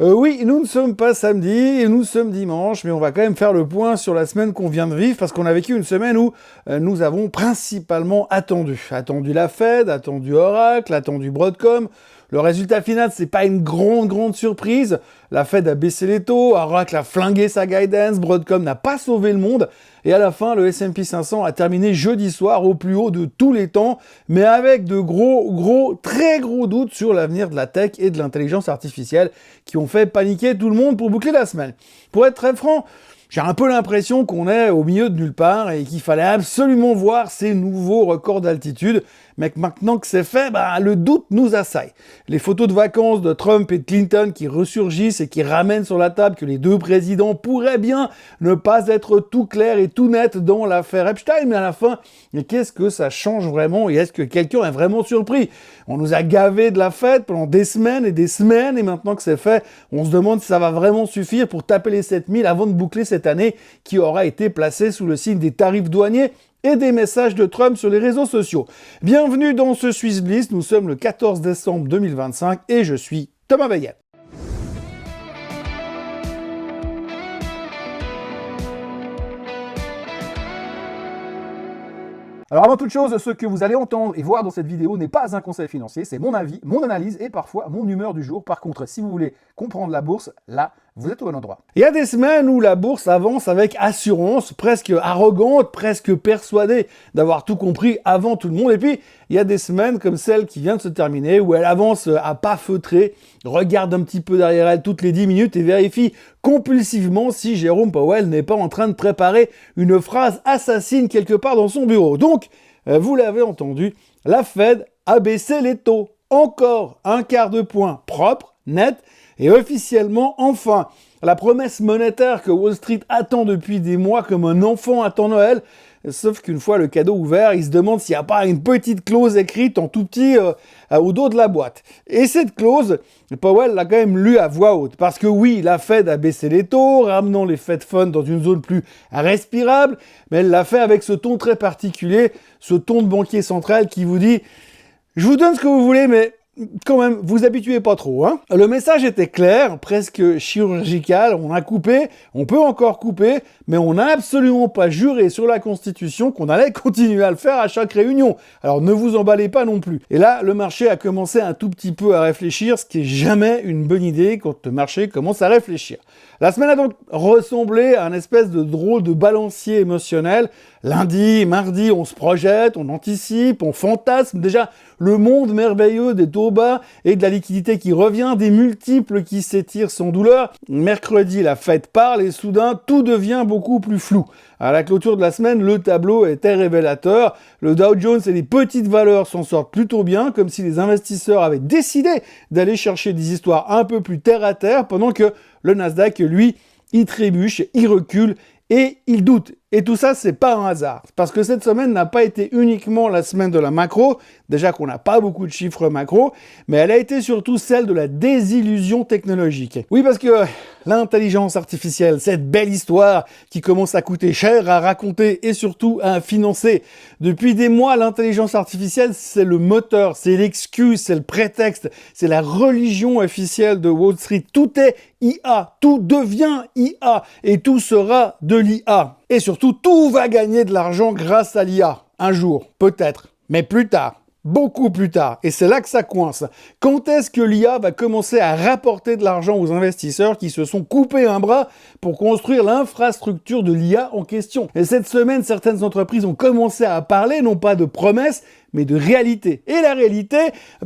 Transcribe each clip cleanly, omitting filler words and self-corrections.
Oui, nous ne sommes pas samedi, et nous sommes dimanche, mais on va quand même faire le point sur la semaine qu'on vient de vivre, parce qu'on a vécu une semaine où nous avons principalement attendu. Attendu la Fed, attendu Oracle, attendu Broadcom. Le résultat final, c'est pas une grande surprise. La Fed a baissé les taux, Oracle a flingué sa guidance, Broadcom n'a pas sauvé le monde, et à la fin, le S&P 500 a terminé jeudi soir au plus haut de tous les temps, mais avec de très gros doutes sur l'avenir de la tech et de l'intelligence artificielle qui ont fait paniquer tout le monde pour boucler la semaine. Pour être très franc, j'ai un peu l'impression qu'on est au milieu de nulle part et qu'il fallait absolument voir ces nouveaux records d'altitude, mais que maintenant que c'est fait, le doute nous assaille. Les photos de vacances de Trump et de Clinton qui ressurgissent et qui ramènent sur la table que les deux présidents pourraient bien ne pas être tout clairs et tout nets dans l'affaire Epstein, mais à la fin, qu'est-ce que ça change vraiment et est-ce que quelqu'un est vraiment surpris? On nous a gavé de la fête pendant des semaines et maintenant que c'est fait, on se demande si ça va vraiment suffire pour taper les 7000 avant de boucler cette année qui aura été placée sous le signe des tarifs douaniers et des messages de Trump sur les réseaux sociaux. Bienvenue dans ce Swiss Bliss, nous sommes le 14 décembre 2025 et je suis Thomas Veillet. Alors avant toute chose, ce que vous allez entendre et voir dans cette vidéo n'est pas un conseil financier, c'est mon avis, mon analyse et parfois mon humeur du jour. Par contre, si vous voulez comprendre la bourse, là, vous êtes au bon endroit. Il y a des semaines où la bourse avance avec assurance, presque arrogante, presque persuadée d'avoir tout compris avant tout le monde. Et puis, il y a des semaines comme celle qui vient de se terminer, où elle avance à pas feutrés, regarde un petit peu derrière elle toutes les 10 minutes et vérifie compulsivement si Jérôme Powell n'est pas en train de préparer une phrase assassine quelque part dans son bureau. Donc, vous l'avez entendu, la Fed a baissé les taux. Encore un quart de point propre, net, et officiellement, enfin, la promesse monétaire que Wall Street attend depuis des mois comme un enfant attend Noël, sauf qu'une fois le cadeau ouvert, il se demande s'il n'y a pas une petite clause écrite en tout petit au dos de la boîte. Et cette clause, Powell l'a quand même lue à voix haute, parce que oui, la Fed a baissé les taux, ramenant les Fed Funds dans une zone plus respirable, mais elle l'a fait avec ce ton très particulier, ce ton de banquier central qui vous dit « Je vous donne ce que vous voulez, mais... » quand même, vous habituez pas trop, hein. Le message était clair, presque chirurgical, on a coupé, on peut encore couper, mais on n'a absolument pas juré sur la Constitution qu'on allait continuer à le faire à chaque réunion. Alors ne vous emballez pas non plus. Et là, le marché a commencé un tout petit peu à réfléchir, ce qui est jamais une bonne idée quand le marché commence à réfléchir. La semaine a donc ressemblé à un espèce de drôle de balancier émotionnel. Lundi, mardi, on se projette, on anticipe, on fantasme déjà le monde merveilleux des taux bas et de la liquidité qui revient, des multiples qui s'étirent sans douleur. Mercredi, la Fed parle et soudain, tout devient beaucoup plus flou. À la clôture de la semaine, le tableau était révélateur. Le Dow Jones et les petites valeurs s'en sortent plutôt bien, comme si les investisseurs avaient décidé d'aller chercher des histoires un peu plus terre à terre, pendant que le Nasdaq, lui, il trébuche, il recule et il doute. Et tout ça, c'est pas un hasard. Parce que cette semaine n'a pas été uniquement la semaine de la macro, déjà qu'on n'a pas beaucoup de chiffres macro, mais elle a été surtout celle de la désillusion technologique. Oui, parce que l'intelligence artificielle, cette belle histoire qui commence à coûter cher à raconter et surtout à financer. Depuis des mois, l'intelligence artificielle, c'est le moteur, c'est l'excuse, c'est le prétexte, c'est la religion officielle de Wall Street. Tout est IA, tout devient IA et tout sera de l'IA. Et surtout, tout va gagner de l'argent grâce à l'IA. Un jour, peut-être, mais plus tard. Beaucoup plus tard. Et c'est là que ça coince. Quand est-ce que l'IA va commencer à rapporter de l'argent aux investisseurs qui se sont coupés un bras pour construire l'infrastructure de l'IA en question? Et cette semaine, certaines entreprises ont commencé à parler, non pas de promesses, mais de réalité. Et la réalité,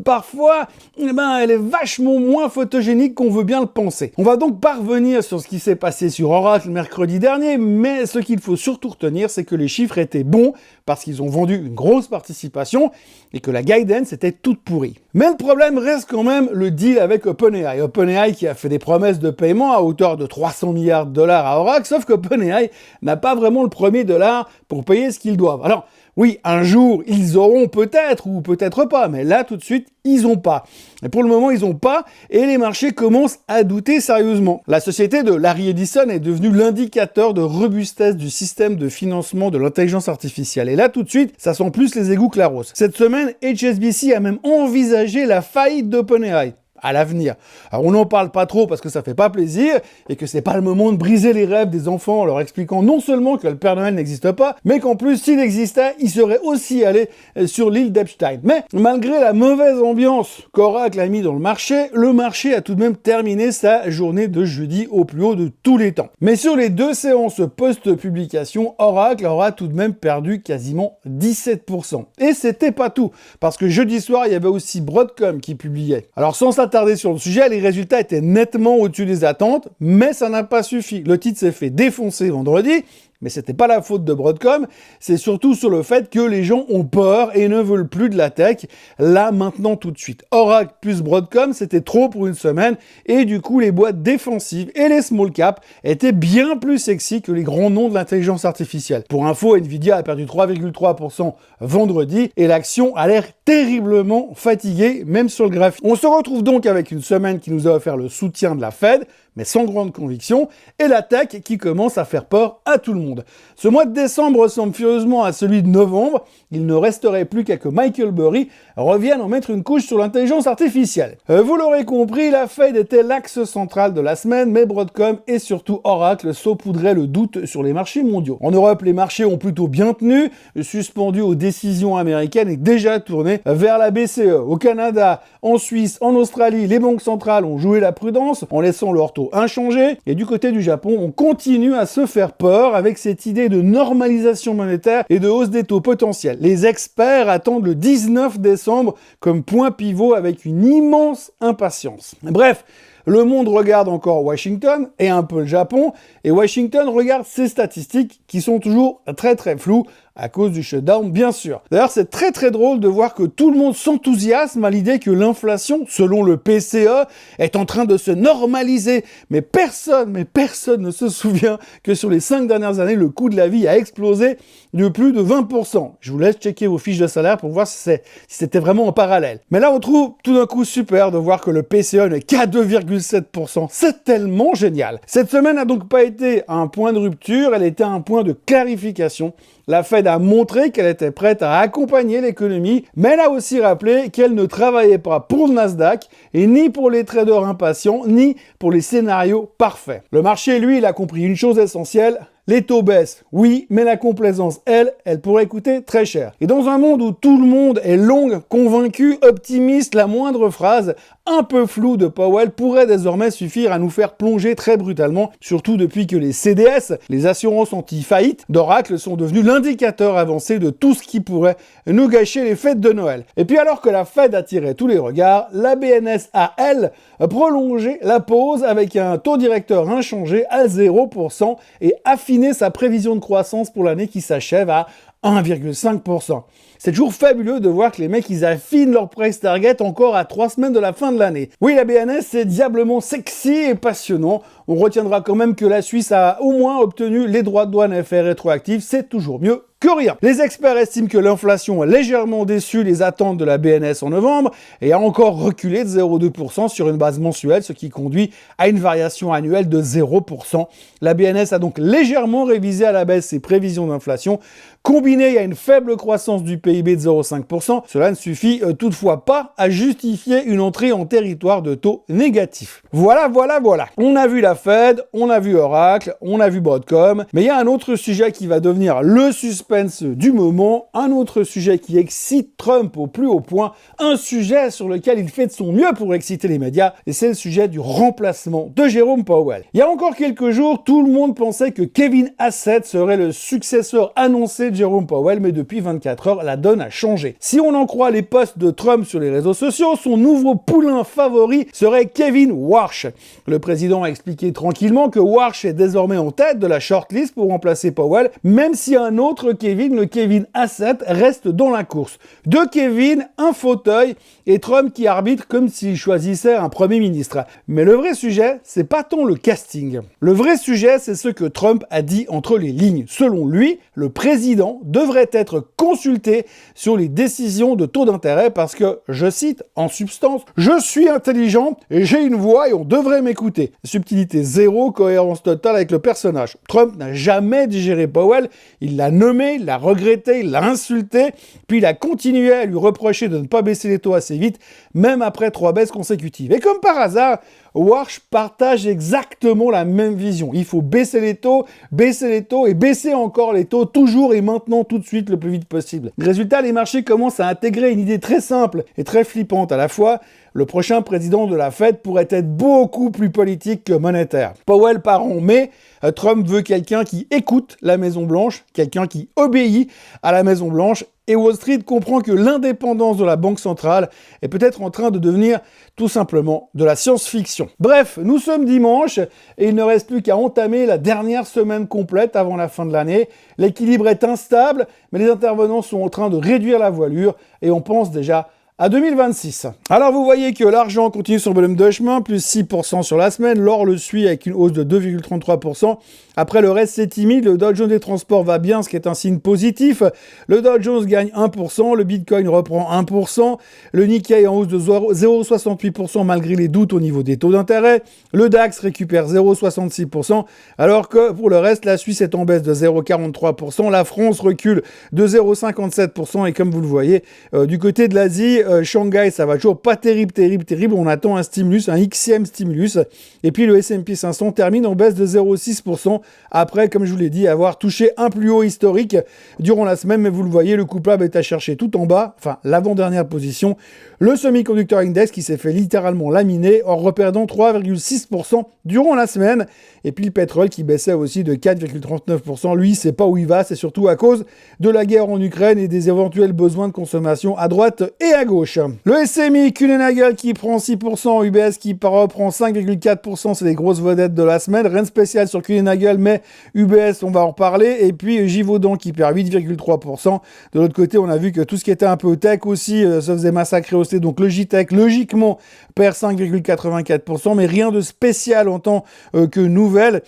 parfois, elle est vachement moins photogénique qu'on veut bien le penser. On va donc pas revenir sur ce qui s'est passé sur Oracle mercredi dernier, mais ce qu'il faut surtout retenir, c'est que les chiffres étaient bons parce qu'ils ont vendu une grosse participation et que la guidance était toute pourrie. Mais le problème reste quand même le deal avec OpenAI. OpenAI qui a fait des promesses de paiement à hauteur de 300 milliards de dollars à Oracle, sauf qu'OpenAI n'a pas vraiment le premier dollar pour payer ce qu'ils doivent. Alors, oui, un jour, ils auront peut-être ou peut-être pas, mais là, tout de suite, ils n'ont pas. Et pour le moment, ils n'ont pas, et les marchés commencent à douter sérieusement. La société de Larry Ellison est devenue l'indicateur de robustesse du système de financement de l'intelligence artificielle. Et là, tout de suite, ça sent plus les égouts que la rose. Cette semaine, HSBC a même envisagé la faillite d'OpenAI. à l'avenir. Alors on n'en parle pas trop parce que ça fait pas plaisir et que c'est pas le moment de briser les rêves des enfants en leur expliquant non seulement que le Père Noël n'existe pas, mais qu'en plus s'il existait, il serait aussi allé sur l'île d'Epstein. Mais malgré la mauvaise ambiance qu'Oracle a mis dans le marché a tout de même terminé sa journée de jeudi au plus haut de tous les temps. Mais sur les 2 séances post-publication, Oracle aura tout de même perdu quasiment 17%. Et c'était pas tout, parce que jeudi soir, il y avait aussi Broadcom qui publiait. Alors sans s'attarder sur le sujet, les résultats étaient nettement au-dessus des attentes, mais ça n'a pas suffi. Le titre s'est fait défoncer vendredi, mais c'était pas la faute de Broadcom, c'est surtout sur le fait que les gens ont peur et ne veulent plus de la tech, là, maintenant, tout de suite. Oracle plus Broadcom, c'était trop pour une semaine, et du coup, les boîtes défensives et les small caps étaient bien plus sexy que les grands noms de l'intelligence artificielle. Pour info, Nvidia a perdu 3,3% vendredi, et l'action a l'air terriblement fatiguée, même sur le graphique. On se retrouve donc avec une semaine qui nous a offert le soutien de la Fed, mais sans grande conviction, et la tech qui commence à faire peur à tout le monde. Ce mois de décembre ressemble furieusement à celui de novembre, il ne resterait plus qu'à que Michael Burry revienne en mettre une couche sur l'intelligence artificielle. Vous l'aurez compris, la Fed était l'axe central de la semaine, mais Broadcom et surtout Oracle saupoudraient le doute sur les marchés mondiaux. En Europe, les marchés ont plutôt bien tenu, suspendus aux décisions américaines et déjà tournés vers la BCE. Au Canada, en Suisse, en Australie, les banques centrales ont joué la prudence en laissant leur taux inchangé. Et du côté du Japon, on continue à se faire peur avec cette idée de normalisation monétaire et de hausse des taux potentiels. Les experts attendent le 19 décembre comme point pivot avec une immense impatience. Bref, le monde regarde encore Washington et un peu le Japon, et Washington regarde ses statistiques qui sont toujours très floues, à cause du shutdown, bien sûr. D'ailleurs, c'est très drôle de voir que tout le monde s'enthousiasme à l'idée que l'inflation, selon le PCE, est en train de se normaliser. Mais personne ne se souvient que sur les 5 dernières années, le coût de la vie a explosé de plus de 20%. Je vous laisse checker vos fiches de salaire pour voir si c'était vraiment en parallèle. Mais là, on trouve tout d'un coup super de voir que le PCE n'est qu'à 2,7%. C'est tellement génial. Cette semaine n'a donc pas été un point de rupture, elle était un point de clarification. La Fed a montré qu'elle était prête à accompagner l'économie, mais elle a aussi rappelé qu'elle ne travaillait pas pour le Nasdaq, et ni pour les traders impatients, ni pour les scénarios parfaits. Le marché, lui, il a compris une chose essentielle. Les taux baissent, oui, mais la complaisance, elle pourrait coûter très cher. Et dans un monde où tout le monde est long, convaincu, optimiste, la moindre phrase un peu floue de Powell pourrait désormais suffire à nous faire plonger très brutalement, surtout depuis que les CDS, les assurances anti-faillite d'Oracle, sont devenus l'indicateur avancé de tout ce qui pourrait nous gâcher les fêtes de Noël. Et puis alors que la Fed attirait tous les regards, la BNS a, elle, prolongé la pause avec un taux directeur inchangé à 0% et affiné sa prévision de croissance pour l'année qui s'achève à 1,5%. C'est toujours fabuleux de voir que les mecs, ils affinent leur price target encore à 3 semaines de la fin de l'année. Oui, la BNS, c'est diablement sexy et passionnant. On retiendra quand même que la Suisse a au moins obtenu les droits de douane FR rétroactifs. C'est toujours mieux que rien. Les experts estiment que l'inflation a légèrement déçu les attentes de la BNS en novembre et a encore reculé de 0,2% sur une base mensuelle, ce qui conduit à une variation annuelle de 0%. La BNS a donc légèrement révisé à la baisse ses prévisions d'inflation. Combiné à une faible croissance du PIB de 0,5%, cela ne suffit toutefois pas à justifier une entrée en territoire de taux négatif. Voilà. On a vu la Fed, on a vu Oracle, on a vu Broadcom, mais il y a un autre sujet qui va devenir le suspense du moment, un autre sujet qui excite Trump au plus haut point, un sujet sur lequel il fait de son mieux pour exciter les médias, et c'est le sujet du remplacement de Jérôme Powell. Il y a encore quelques jours, tout le monde pensait que Kevin Hassett serait le successeur annoncé de Jérôme Powell, mais depuis 24 heures, la donne a changé. Si on en croit les posts de Trump sur les réseaux sociaux, son nouveau poulain favori serait Kevin Warsh. Le président a expliqué tranquillement que Warsh est désormais en tête de la shortlist pour remplacer Powell, même si un autre Kevin, le Kevin Hassett, reste dans la course. Deux Kevin, un fauteuil, et Trump qui arbitre comme s'il choisissait un premier ministre. Mais le vrai sujet, c'est pas tant le casting. Le vrai sujet, c'est ce que Trump a dit entre les lignes. Selon lui, le président devrait être consulté sur les décisions de taux d'intérêt parce que, je cite, en substance, « Je suis intelligent et j'ai une voix et on devrait m'écouter ». Subtilité zéro, cohérence totale avec le personnage. Trump n'a jamais digéré Powell, il l'a nommé blâmé, il l'a regretté, il l'a insulté, puis il a continué à lui reprocher de ne pas baisser les taux assez vite, même après 3 baisses consécutives. Et comme par hasard, Warsh partage exactement la même vision. Il faut baisser les taux et baisser encore les taux, toujours et maintenant, tout de suite, le plus vite possible. Résultat, les marchés commencent à intégrer une idée très simple et très flippante à la fois. Le prochain président de la Fed pourrait être beaucoup plus politique que monétaire. Powell part en mai. Trump veut quelqu'un qui écoute la Maison-Blanche, quelqu'un qui obéit à la Maison-Blanche. Et Wall Street comprend que l'indépendance de la Banque centrale est peut-être en train de devenir tout simplement de la science-fiction. Bref, nous sommes dimanche et il ne reste plus qu'à entamer la dernière semaine complète avant la fin de l'année. L'équilibre est instable, mais les intervenants sont en train de réduire la voilure et on pense déjà à 2026. Alors vous voyez que l'argent continue son bonhomme de chemin, plus 6% sur la semaine, l'or le suit avec une hausse de 2,33%. Après le reste c'est timide, le Dow Jones des transports va bien, ce qui est un signe positif. Le Dow Jones gagne 1%, le Bitcoin reprend 1%, le Nikkei en hausse de 0,68% malgré les doutes au niveau des taux d'intérêt, le DAX récupère 0,66%, alors que pour le reste, la Suisse est en baisse de 0,43%, la France recule de 0,57% et comme vous le voyez, du côté de l'Asie, Shanghai, ça va toujours pas terrible, on attend un stimulus, un Xème stimulus, et puis le S&P 500 termine en baisse de 0,6%, après, comme je vous l'ai dit, avoir touché un plus haut historique durant la semaine, mais vous le voyez, le coupable est à chercher tout en bas, enfin l'avant-dernière position, le semi-conductor index qui s'est fait littéralement laminer en reperdant 3,6% durant la semaine, et puis le pétrole qui baissait aussi de 4,39%, lui, c'est pas où il va, c'est surtout à cause de la guerre en Ukraine et des éventuels besoins de consommation à droite et à gauche. Le SMI, Kuehne+Nagel qui prend 6%, UBS qui reprend 5,4%, c'est les grosses vedettes de la semaine, rien de spécial sur Kuehne+Nagel, mais UBS, on va en reparler, et puis Givaudan qui perd 8,3%. De l'autre côté, on a vu que tout ce qui était un peu tech aussi se faisait massacrer aussi, donc Logitech, logiquement, perd 5,84%, mais rien de spécial en tant que nouvelle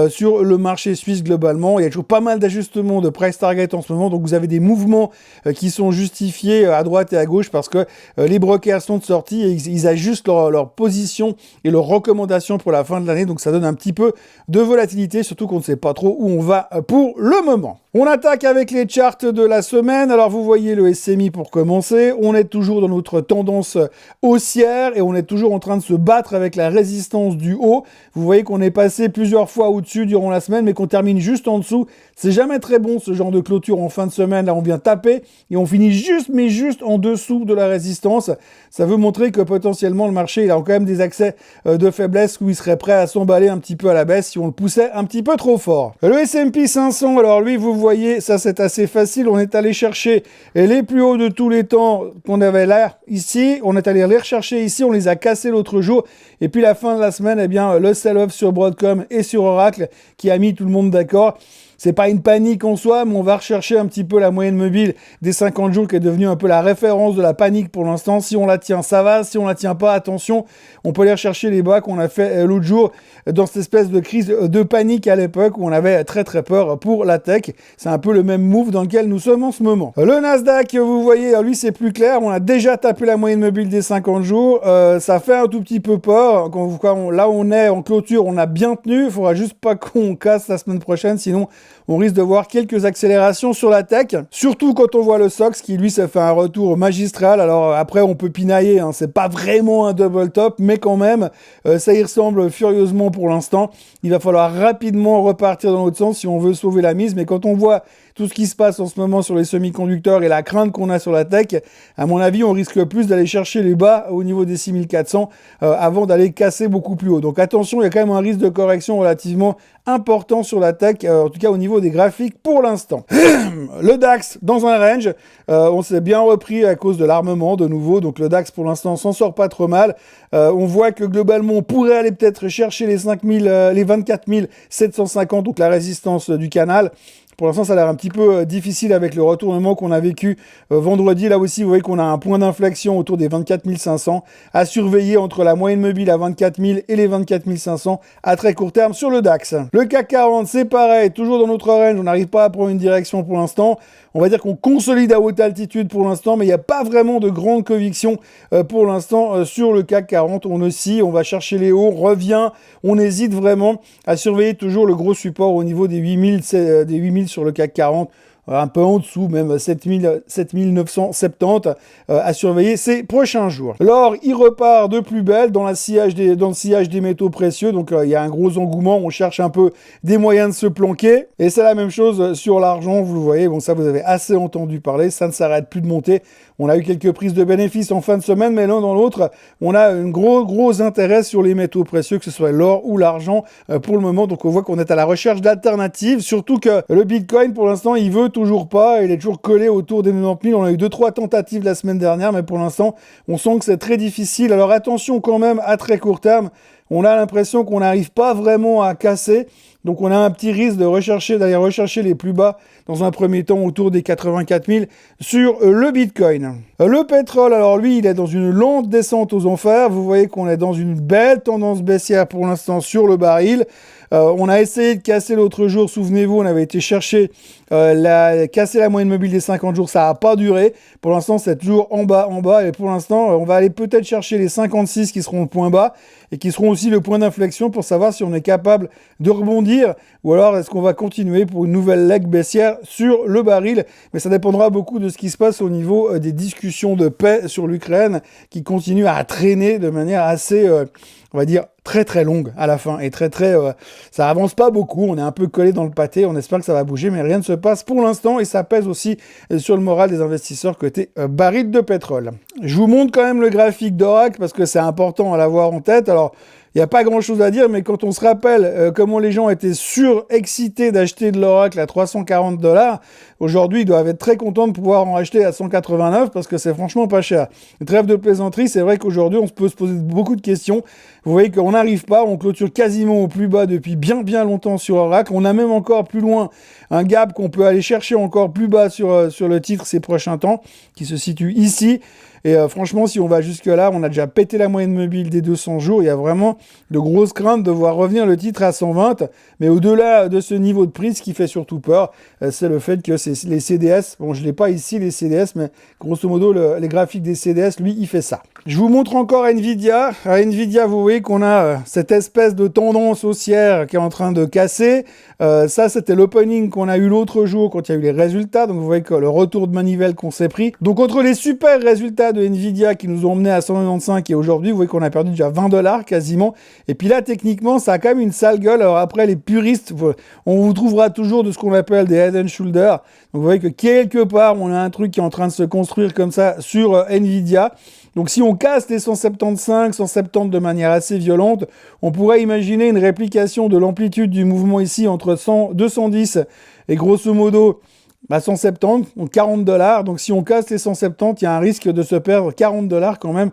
sur le marché suisse globalement. Il y a toujours pas mal d'ajustements de price target en ce moment, donc vous avez des mouvements qui sont justifiés à droite et à gauche parce que les brokers sont de sortie et ils ajustent leur position et leurs recommandations pour la fin de l'année, donc ça donne un petit peu de volatilité, surtout qu'on ne sait pas trop où on va pour le moment. On attaque avec les charts de la semaine. Alors vous voyez le SMI pour commencer. On est toujours dans notre tendance haussière et on est toujours en train de se battre avec la résistance du haut. Vous voyez qu'on est passé plusieurs fois au-dessus durant la semaine, mais qu'on termine juste en dessous. C'est jamais très bon ce genre de clôture en fin de semaine. Là, on vient taper et on finit juste en dessous de la résistance. Ça veut montrer que potentiellement le marché il a quand même des accès de faiblesse où il serait prêt à s'emballer un petit peu à la baisse si on le poussait un petit peu trop fort. Le S&P 500, alors lui, vous voyez, ça c'est assez facile. On est allé chercher les plus hauts de tous les temps qu'on avait là, ici. On est allé les rechercher ici, on les a cassés l'autre jour. Et puis la fin de la semaine, eh bien, le sell-off sur Broadcom et sur Oracle qui a mis tout le monde d'accord. C'est pas une panique en soi, mais on va rechercher un petit peu la moyenne mobile des 50 jours qui est devenue un peu la référence de la panique pour l'instant. Si on la tient, ça va. Si on la tient pas, attention. On peut aller rechercher les bas qu'on a fait l'autre jour dans cette espèce de crise de panique à l'époque où on avait très peur pour la tech. C'est un peu le même move dans lequel nous sommes en ce moment. Le Nasdaq, vous voyez, lui c'est plus clair. On a déjà tapé la moyenne mobile des 50 jours. Ça fait un tout petit peu peur. Là on est en clôture, on a bien tenu. Il faudra juste pas qu'on casse la semaine prochaine, sinon on risque de voir quelques accélérations sur la tech, surtout quand on voit le SOX qui lui ça fait un retour magistral. Alors après on peut pinailler, hein, c'est pas vraiment un double top, mais quand même ça y ressemble furieusement pour l'instant. Il va falloir rapidement repartir dans l'autre sens si on veut sauver la mise, mais quand on voit tout ce qui se passe en ce moment sur les semi-conducteurs et la crainte qu'on a sur la tech, à mon avis, on risque plus d'aller chercher les bas au niveau des 6400 avant d'aller casser beaucoup plus haut. Donc attention, il y a quand même un risque de correction relativement important sur la tech, en tout cas au niveau des graphiques pour l'instant. Le DAX dans un range, on s'est bien repris à cause de l'armement de nouveau, donc le DAX pour l'instant s'en sort pas trop mal. On voit que globalement on pourrait aller peut-être chercher les 24 750, donc la résistance du canal. Pour l'instant, ça a l'air un petit peu difficile avec le retournement qu'on a vécu vendredi. Là aussi, vous voyez qu'on a un point d'inflexion autour des 24 500 à surveiller entre la moyenne mobile à 24 000 et les 24 500 à très court terme sur le DAX. Le CAC 40, c'est pareil, toujours dans notre range. On n'arrive pas à prendre une direction pour l'instant. On va dire qu'on consolide à haute altitude pour l'instant, mais il n'y a pas vraiment de grande conviction pour l'instant sur le CAC 40. On oscille, on va chercher les hauts, on revient, on hésite vraiment à surveiller toujours le gros support au niveau des 8000 sur le CAC 40. un peu en dessous, même 7970 à surveiller ces prochains jours. L'or, il repart de plus belle dans le sillage des métaux précieux, donc il y a un gros engouement, on cherche un peu des moyens de se planquer, et c'est la même chose sur l'argent, vous le voyez, bon ça vous avez assez entendu parler, ça ne s'arrête plus de monter, on a eu quelques prises de bénéfices en fin de semaine, mais l'un dans l'autre, on a un gros intérêt sur les métaux précieux, que ce soit l'or ou l'argent pour le moment, donc on voit qu'on est à la recherche d'alternatives, surtout que le Bitcoin pour l'instant il veut toujours pas, il est toujours collé autour des 90 000, on a eu 2-3 tentatives la semaine dernière, mais pour l'instant on sent que c'est très difficile, alors attention quand même à très court terme, on a l'impression qu'on n'arrive pas vraiment à casser, donc on a un petit risque d'aller rechercher les plus bas dans un premier temps autour des 84 000 sur le Bitcoin. Le pétrole, alors lui, il est dans une lente descente aux enfers. Vous voyez qu'on est dans une belle tendance baissière pour l'instant sur le baril. On a essayé de casser l'autre jour, souvenez-vous, on avait été chercher casser la moyenne mobile des 50 jours, ça n'a pas duré. Pour l'instant, c'est toujours en bas, et pour l'instant, on va aller peut-être chercher les 56 qui seront le point bas et qui seront aussi le point d'inflexion pour savoir si on est capable de rebondir ou alors est-ce qu'on va continuer pour une nouvelle leg baissière sur le baril. Mais ça dépendra beaucoup de ce qui se passe au niveau des discussions de paix sur l'Ukraine qui continuent à traîner de manière assez, on va dire, très longue à la fin et ça avance pas beaucoup, on est un peu collé dans le pâté, on espère que ça va bouger mais rien ne se passe pour l'instant et ça pèse aussi sur le moral des investisseurs côté baril de pétrole. Je vous montre quand même le graphique d'Oracle parce que c'est important à l'avoir en tête. Alors il n'y a pas grand-chose à dire, mais quand on se rappelle comment les gens étaient surexcités d'acheter de l'Oracle à 340 $, aujourd'hui, ils doivent être très contents de pouvoir en acheter à 189 parce que c'est franchement pas cher. Trêve de plaisanterie, c'est vrai qu'aujourd'hui, on peut se poser beaucoup de questions. Vous voyez qu'on n'arrive pas, on clôture quasiment au plus bas depuis bien longtemps sur Oracle. On a même encore plus loin un gap qu'on peut aller chercher encore plus bas sur le titre ces prochains temps, qui se situe ici. Et franchement, si on va jusque-là, on a déjà pété la moyenne mobile des 200 jours. Il y a vraiment de grosses craintes de voir revenir le titre à 120. Mais au-delà de ce niveau de prix, ce qui fait surtout peur, c'est le fait que les CDS, bon, je ne l'ai pas ici, les CDS, mais grosso modo, les graphiques des CDS, lui, il fait ça. Je vous montre encore Nvidia. À Nvidia, vous voyez qu'on a cette espèce de tendance haussière qui est en train de casser. Ça, c'était l'opening qu'on a eu l'autre jour quand il y a eu les résultats. Donc, vous voyez que le retour de manivelle qu'on s'est pris. Donc, entre les super résultats de Nvidia qui nous ont emmenés à 195 et aujourd'hui, vous voyez qu'on a perdu déjà 20 $ quasiment. Et puis là, techniquement, ça a quand même une sale gueule. Alors après, les puristes, on vous trouvera toujours de ce qu'on appelle des head and shoulders. Donc, vous voyez que quelque part, on a un truc qui est en train de se construire comme ça sur Nvidia. Donc si on casse les 175, 170 de manière assez violente, on pourrait imaginer une réplication de l'amplitude du mouvement ici entre 210 et grosso modo 170, donc 40 $. Donc si on casse les 170, il y a un risque de se perdre 40 $ quand même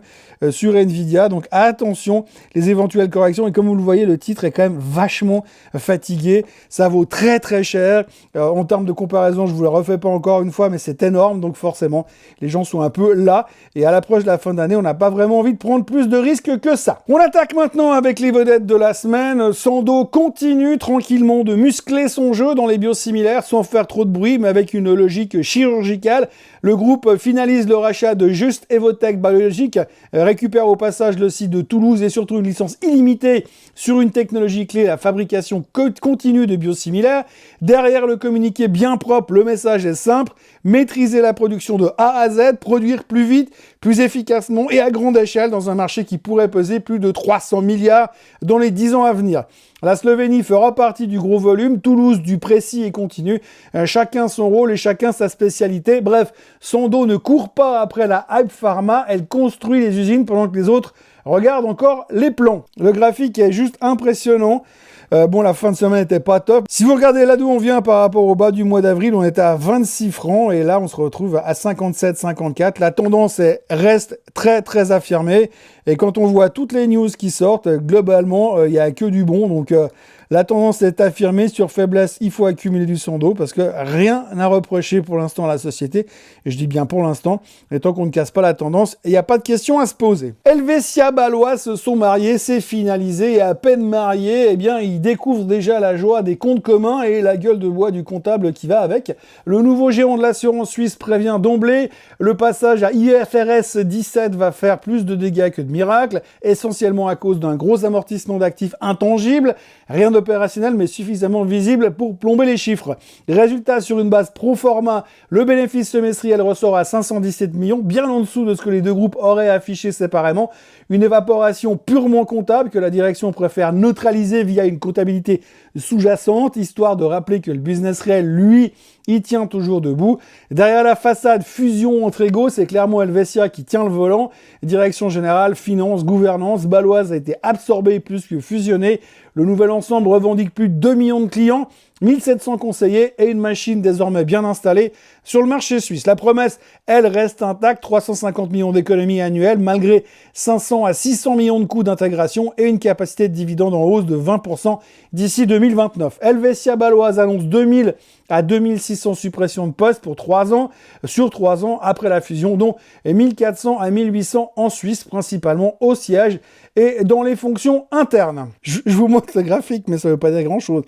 sur Nvidia. Donc attention, les éventuelles corrections. Et comme vous le voyez, le titre est quand même vachement fatigué. Ça vaut très cher. En termes de comparaison, je ne vous le refais pas encore une fois, mais c'est énorme. Donc forcément, les gens sont un peu là. Et à l'approche de la fin d'année, on n'a pas vraiment envie de prendre plus de risques que ça. On attaque maintenant avec les vedettes de la semaine. Sandoz continue tranquillement de muscler son jeu dans les biosimilaires sans faire trop de bruit, mais avec une logique chirurgicale. Le groupe finalise le rachat de Just Evotec Biologics, récupère au passage le site de Toulouse et surtout une licence illimitée sur une technologie clé, la fabrication continue de biosimilaires. Derrière le communiqué bien propre, le message est simple: maîtriser la production de A à Z, produire plus vite, plus efficacement et à grande échelle dans un marché qui pourrait peser plus de 300 milliards dans les 10 ans à venir. La Slovénie fera partie du gros volume, Toulouse du précis et continu, chacun son rôle et chacun sa spécialité. Bref, Sandoz ne court pas après la hype pharma, elle construit les usines pendant que les autres regardent encore les plans. Le graphique est juste impressionnant. Bon, la fin de semaine n'était pas top. Si vous regardez là d'où on vient par rapport au bas du mois d'avril, on était à 26 francs et là on se retrouve à 57, 54. La tendance reste très affirmée et quand on voit toutes les news qui sortent, globalement, il n'y a que du bon. Donc la tendance est affirmée. Sur faiblesse, il faut accumuler du Sandoz parce que rien n'a reproché pour l'instant à la société. Et je dis bien pour l'instant. Et tant qu'on ne casse pas la tendance, il n'y a pas de question à se poser. Helvetia Balois se sont mariés, c'est finalisé. Et à peine mariés, eh bien, ils découvrent déjà la joie des comptes communs et la gueule de bois du comptable qui va avec. Le nouveau géant de l'assurance suisse prévient d'emblée, le passage à IFRS 17 va faire plus de dégâts que de de miracle, essentiellement à cause d'un gros amortissement d'actifs intangibles, rien d'opérationnel mais suffisamment visible pour plomber les chiffres. Résultat, sur une base pro forma, le bénéfice semestriel ressort à 517 millions, bien en dessous de ce que les deux groupes auraient affiché séparément, une évaporation purement comptable que la direction préfère neutraliser via une comptabilité sous-jacente, histoire de rappeler que le business réel, lui, il tient toujours debout. Derrière la façade fusion entre égaux, c'est clairement Helvetia qui tient le volant. Direction générale, finance, gouvernance, Baloise a été absorbée plus que fusionnée. Le nouvel ensemble revendique plus de 2 millions de clients, 1700 conseillers et une machine désormais bien installée sur le marché suisse. La promesse, elle, reste intacte, 350 millions d'économies annuelles malgré 500 à 600 millions de coûts d'intégration et une capacité de dividende en hausse de 20% d'ici 2029. Helvetia Baloise annonce 2000 à 2600 suppressions de postes pour 3 ans, sur 3 ans après la fusion, dont 1400 à 1800 en Suisse, principalement au siège et dans les fonctions internes. Je vous montre le graphique, mais ça ne veut pas dire grand-chose.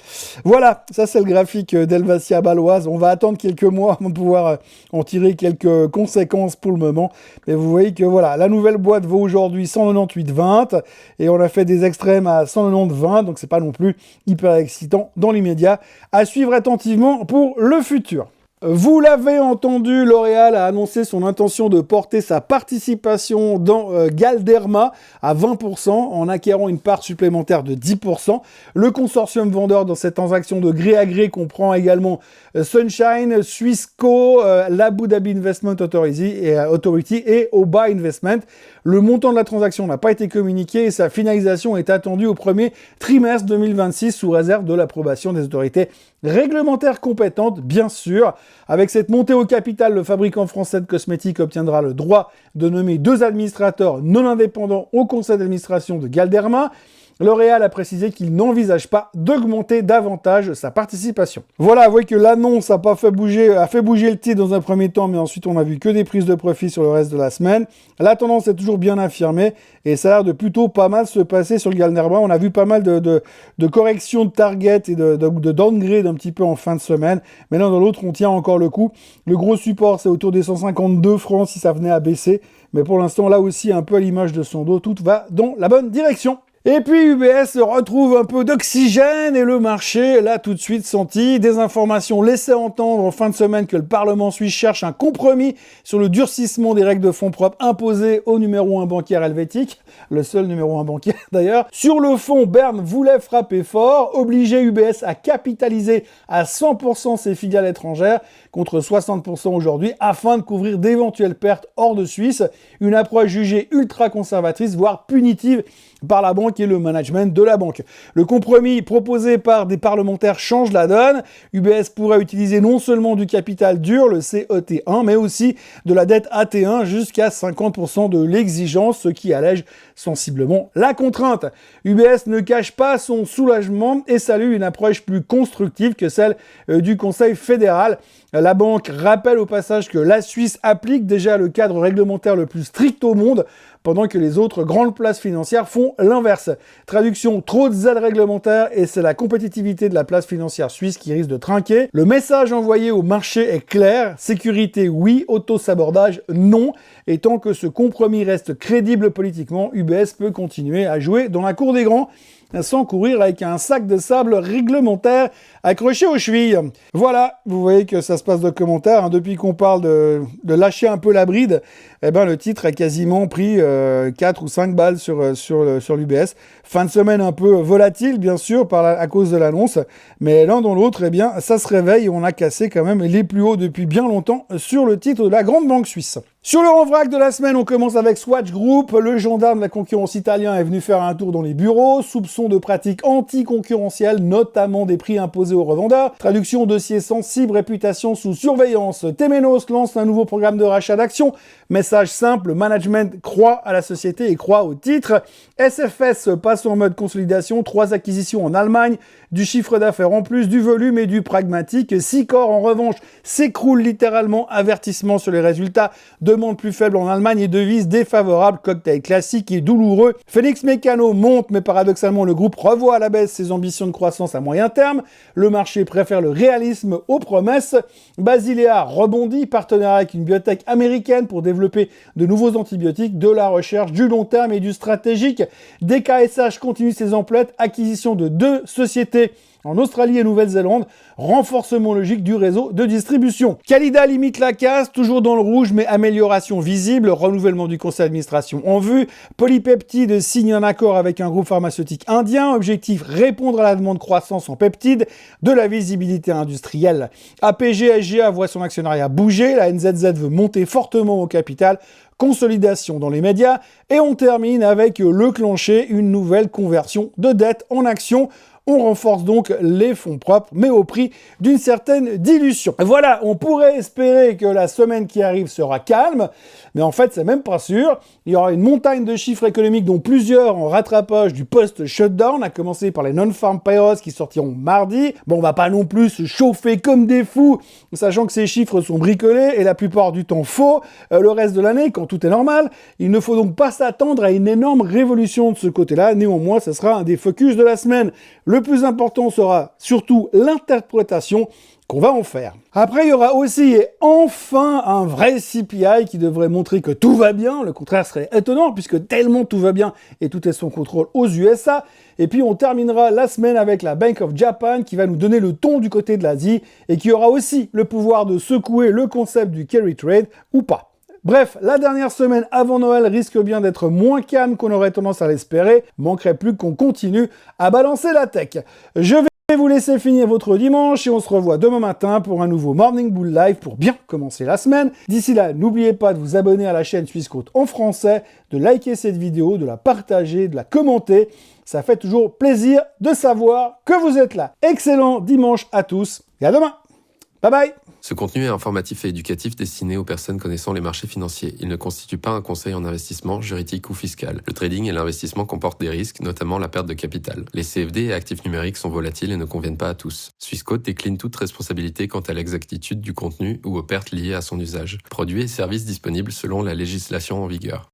Voilà, ça c'est le graphique d'Helvetia Baloise. On va attendre quelques mois avant de pouvoir en tirer quelques conséquences pour le moment. Mais vous voyez que voilà, la nouvelle boîte vaut aujourd'hui 198,20 et on a fait des extrêmes à 190,20, donc c'est pas non plus hyper excitant dans l'immédiat. À suivre attentivement pour le futur. Vous l'avez entendu, L'Oréal a annoncé son intention de porter sa participation dans Galderma à 20% en acquérant une part supplémentaire de 10%. Le consortium vendeur dans cette transaction de gré à gré comprend également Sunshine, Swissco, l'Abu Dhabi Investment Authority et Oba Investment. Le montant de la transaction n'a pas été communiqué et sa finalisation est attendue au premier trimestre 2026 sous réserve de l'approbation des autorités réglementaires compétentes, bien sûr. Avec cette montée au capital, le fabricant français de cosmétiques obtiendra le droit de nommer 2 administrateurs non indépendants au conseil d'administration de Galderma. L'Oréal a précisé qu'il n'envisage pas d'augmenter davantage sa participation. Voilà, vous voyez que l'annonce a fait bouger le titre dans un premier temps, mais ensuite on a vu que des prises de profit sur le reste de la semaine. La tendance est toujours bien affirmée et ça a l'air de plutôt pas mal se passer sur le Galderma. On a vu pas mal de corrections de target et de downgrade un petit peu en fin de semaine, mais l'un dans l'autre on tient encore le coup. Le gros support c'est autour des 152 francs si ça venait à baisser, mais pour l'instant là aussi un peu à l'image de son dos, tout va dans la bonne direction. Et puis UBS retrouve un peu d'oxygène et le marché l'a tout de suite senti. Des informations laissaient entendre en fin de semaine que le Parlement suisse cherche un compromis sur le durcissement des règles de fonds propres imposées au numéro 1 bancaire helvétique, le seul numéro 1 bancaire d'ailleurs. Sur le fond, Berne voulait frapper fort, obliger UBS à capitaliser à 100% ses filiales étrangères contre 60% aujourd'hui afin de couvrir d'éventuelles pertes hors de Suisse. Une approche jugée ultra conservatrice, voire punitive par la banque et le management de la banque. Le compromis proposé par des parlementaires change la donne. UBS pourrait utiliser non seulement du capital dur, le CET1, mais aussi de la dette AT1 jusqu'à 50% de l'exigence, ce qui allège sensiblement la contrainte. UBS ne cache pas son soulagement et salue une approche plus constructive que celle du Conseil fédéral. La banque rappelle au passage que la Suisse applique déjà le cadre réglementaire le plus strict au monde, pendant que les autres grandes places financières font l'inverse. Traduction, trop de aides réglementaires et c'est la compétitivité de la place financière suisse qui risque de trinquer. Le message envoyé au marché est clair, sécurité oui, auto-sabordage non, et tant que ce compromis reste crédible politiquement, UBS peut continuer à jouer dans la cour des grands sans courir avec un sac de sable réglementaire accroché aux chevilles. Voilà, vous voyez que ça se passe de commentaires. Depuis qu'on parle de lâcher un peu la bride, eh ben, le titre a quasiment pris 4 ou 5 balles sur l'UBS. Fin de semaine un peu volatile, bien sûr, à cause de l'annonce, mais l'un dans l'autre, eh bien, ça se réveille et on a cassé quand même les plus hauts depuis bien longtemps sur le titre de la grande banque suisse. Sur le renvrac de la semaine, on commence avec Swatch Group. Le gendarme de la concurrence italien est venu faire un tour dans les bureaux. Soupçon de pratiques anticoncurrentielles, notamment des prix imposés aux revendeurs. Traduction, dossier sensible, réputation sous surveillance. Temenos lance un nouveau programme de rachat d'actions. Message simple, le management croit à la société et croit au titre. SFS passe en mode consolidation. 3 acquisitions en Allemagne, du chiffre d'affaires en plus, du volume et du pragmatique. Sicor, en revanche, s'écroule littéralement. Avertissement sur les résultats. Demande plus faible en Allemagne et devise défavorable. Cocktail classique et douloureux. Phoenix Mécano monte, mais paradoxalement, le groupe revoit à la baisse ses ambitions de croissance à moyen terme. Le marché préfère le réalisme aux promesses. Basilea rebondit, partenaire avec une biotech américaine pour développer développer de nouveaux antibiotiques, de la recherche, du long terme et du stratégique. DKSH continue ses emplettes, acquisition de 2 sociétés en Australie et Nouvelle-Zélande, renforcement logique du réseau de distribution. Calida limite la casse, toujours dans le rouge, mais amélioration visible, renouvellement du conseil d'administration en vue. Polypeptide signe un accord avec un groupe pharmaceutique indien, objectif répondre à la demande croissance en peptides, de la visibilité industrielle. APG SGA voit son actionnariat bouger, la NZZ veut monter fortement au capital, consolidation dans les médias, et on termine avec le clencher, une nouvelle conversion de dette en action. On renforce donc les fonds propres, mais au prix d'une certaine dilution. Voilà, on pourrait espérer que la semaine qui arrive sera calme, mais en fait, c'est même pas sûr. Il y aura une montagne de chiffres économiques, dont plusieurs en rattrapage du post-shutdown, à commencer par les non-farm payrolls qui sortiront mardi. Bon, on va pas non plus se chauffer comme des fous, sachant que ces chiffres sont bricolés et la plupart du temps faux. Le reste de l'année, quand tout est normal, il ne faut donc pas s'attendre à une énorme révolution de ce côté-là. Néanmoins, ce sera un des focus de la semaine. Le plus important sera surtout l'interprétation qu'on va en faire. Après, il y aura aussi et enfin un vrai CPI qui devrait montrer que tout va bien. Le contraire serait étonnant puisque tellement tout va bien et tout est sous contrôle aux USA. Et puis on terminera la semaine avec la Bank of Japan qui va nous donner le ton du côté de l'Asie et qui aura aussi le pouvoir de secouer le concept du carry trade ou pas. Bref, la dernière semaine avant Noël risque bien d'être moins calme qu'on aurait tendance à l'espérer. Manquerait plus qu'on continue à balancer la tech. Je vais vous laisser finir votre dimanche et on se revoit demain matin pour un nouveau Morning Bull Live pour bien commencer la semaine. D'ici là, n'oubliez pas de vous abonner à la chaîne Swissquote en français, de liker cette vidéo, de la partager, de la commenter. Ça fait toujours plaisir de savoir que vous êtes là. Excellent dimanche à tous et à demain. Bye bye. Ce contenu est informatif et éducatif destiné aux personnes connaissant les marchés financiers. Il ne constitue pas un conseil en investissement, juridique ou fiscal. Le trading et l'investissement comportent des risques, notamment la perte de capital. Les CFD et actifs numériques sont volatiles et ne conviennent pas à tous. Swissquote décline toute responsabilité quant à l'exactitude du contenu ou aux pertes liées à son usage. Produits et services disponibles selon la législation en vigueur.